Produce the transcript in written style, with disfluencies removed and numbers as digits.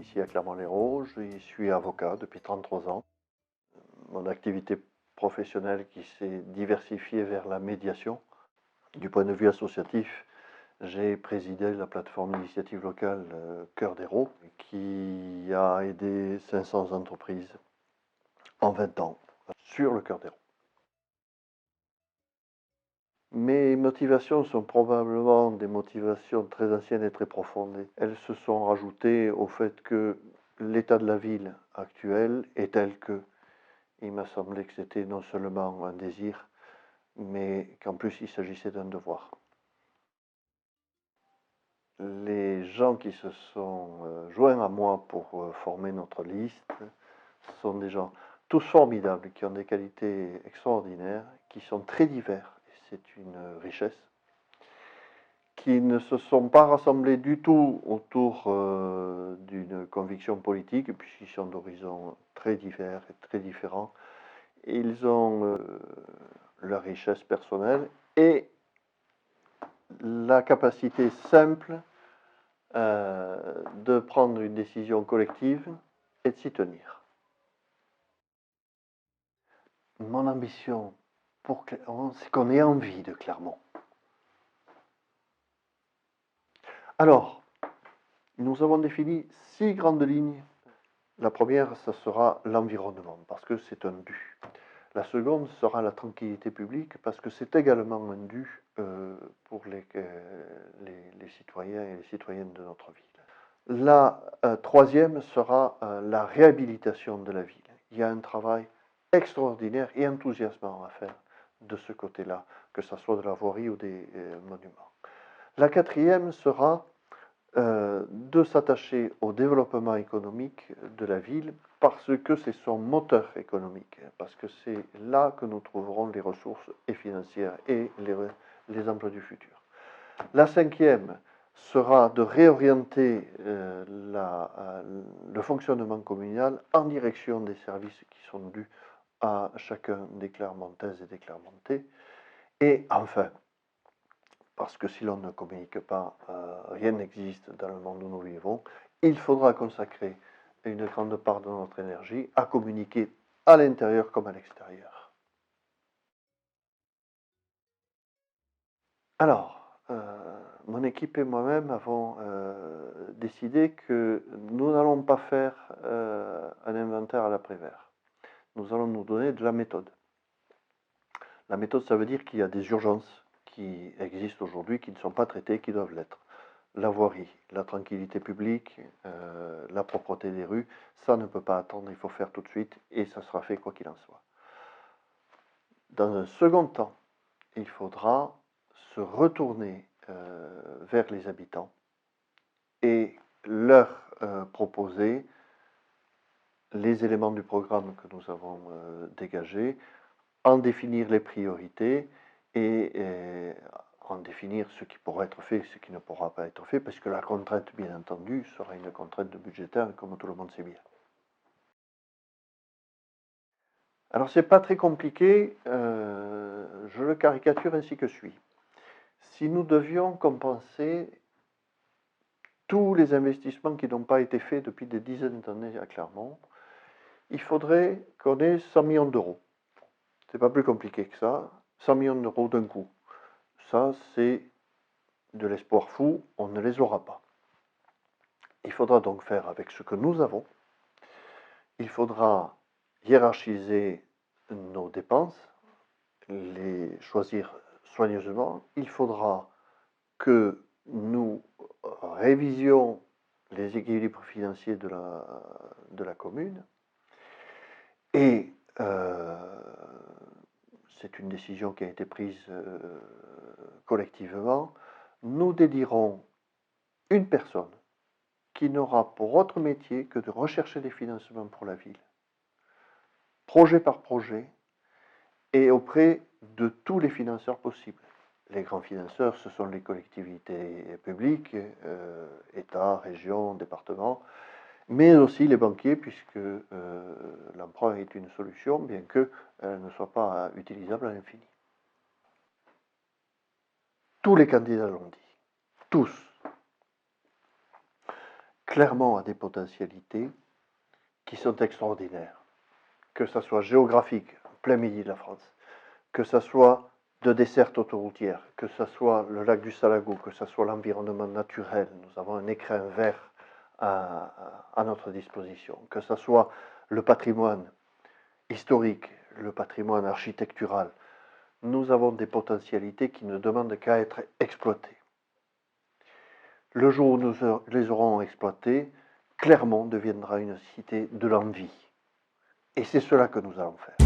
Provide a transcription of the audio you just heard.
ici à Clermont-Lérault. Je suis avocat depuis 33 ans. Mon activité professionnelle qui s'est diversifiée vers la médiation. Du point de vue associatif, j'ai présidé la plateforme d'initiative locale Cœur d'Hérault qui a aidé 500 entreprises en 20 ans sur le Cœur d'Hérault. Mes motivations sont probablement des motivations très anciennes et très profondes. Elles se sont rajoutées au fait que l'état de la ville actuel est tel que il m'a semblé que c'était non seulement un désir, mais qu'en plus il s'agissait d'un devoir. Les gens qui se sont joints à moi pour former notre liste sont des gens tous formidables, qui ont des qualités extraordinaires, qui sont très divers, c'est une richesse, qui ne se sont pas rassemblés du tout autour d'une conviction politique, puisqu'ils sont d'horizons très divers et très différents. Ils ont leur richesse personnelle et la capacité simple de prendre une décision collective et de s'y tenir. Mon ambition pour Clermont, c'est qu'on ait envie de Clermont. Alors, nous avons défini 6 grandes lignes. La première, ce sera l'environnement, parce que c'est un dû. La seconde sera la tranquillité publique, parce que c'est également un dû pour les citoyens et les citoyennes de notre ville. La troisième sera la réhabilitation de la ville. Il y a un travail extraordinaire et enthousiasmant à faire de ce côté-là, que ce soit de la voirie ou des monuments. La quatrième sera de s'attacher au développement économique de la ville parce que c'est son moteur économique, parce que c'est là que nous trouverons les ressources et financières et les emplois du futur. La cinquième sera de réorienter le fonctionnement communal en direction des services qui sont dus à chacun des Clermontaises et des Clermontais. Et enfin, parce que si l'on ne communique pas, rien n'existe dans le monde où nous vivons, il faudra consacrer une grande part de notre énergie à communiquer à l'intérieur comme à l'extérieur. Alors, mon équipe et moi-même avons décidé que nous n'allons pas faire un inventaire à l'après-vert. Nous allons nous donner de la méthode. La méthode, ça veut dire qu'il y a des urgences qui existent aujourd'hui, qui ne sont pas traitées, qui doivent l'être. La voirie, la tranquillité publique, la propreté des rues, ça ne peut pas attendre, il faut faire tout de suite et ça sera fait quoi qu'il en soit. Dans un second temps, il faudra se retourner vers les habitants et leur proposer les éléments du programme que nous avons dégagé, en définir les priorités et en définir ce qui pourra être fait et ce qui ne pourra pas être fait, parce que la contrainte, bien entendu, sera une contrainte budgétaire, comme tout le monde sait bien. Alors, c'est pas très compliqué, je le caricature ainsi que suit. Si nous devions compenser tous les investissements qui n'ont pas été faits depuis des dizaines d'années à Clermont, il faudrait qu'on ait 100 millions d'euros. C'est pas plus compliqué que ça, 100 millions d'euros d'un coup. Ça, c'est de l'espoir fou, on ne les aura pas. Il faudra donc faire avec ce que nous avons. Il faudra hiérarchiser nos dépenses, les choisir soigneusement. Il faudra que nous révisions les équilibres financiers de la commune. Et c'est une décision qui a été prise collectivement. Nous dédierons une personne qui n'aura pour autre métier que de rechercher des financements pour la ville, projet par projet, et auprès de tous les financeurs possibles. Les grands financeurs, ce sont les collectivités publiques, État, région, département, mais aussi les banquiers, puisque l'emprunt est une solution, bien qu'elle ne soit pas utilisable à l'infini. Tous les candidats l'ont dit, tous. clairement a des potentialités qui sont extraordinaires, que ce soit géographique, en plein midi de la France, que ce soit de desserte autoroutière, que ce soit le lac du Salago, que ce soit l'environnement naturel. Nous avons un écrin vert à notre disposition, que ce soit le patrimoine historique, le patrimoine architectural. Nous avons des potentialités qui ne demandent qu'à être exploitées. Le jour où nous les aurons exploitées, Clermont deviendra une cité de l'envie. Et c'est cela que nous allons faire.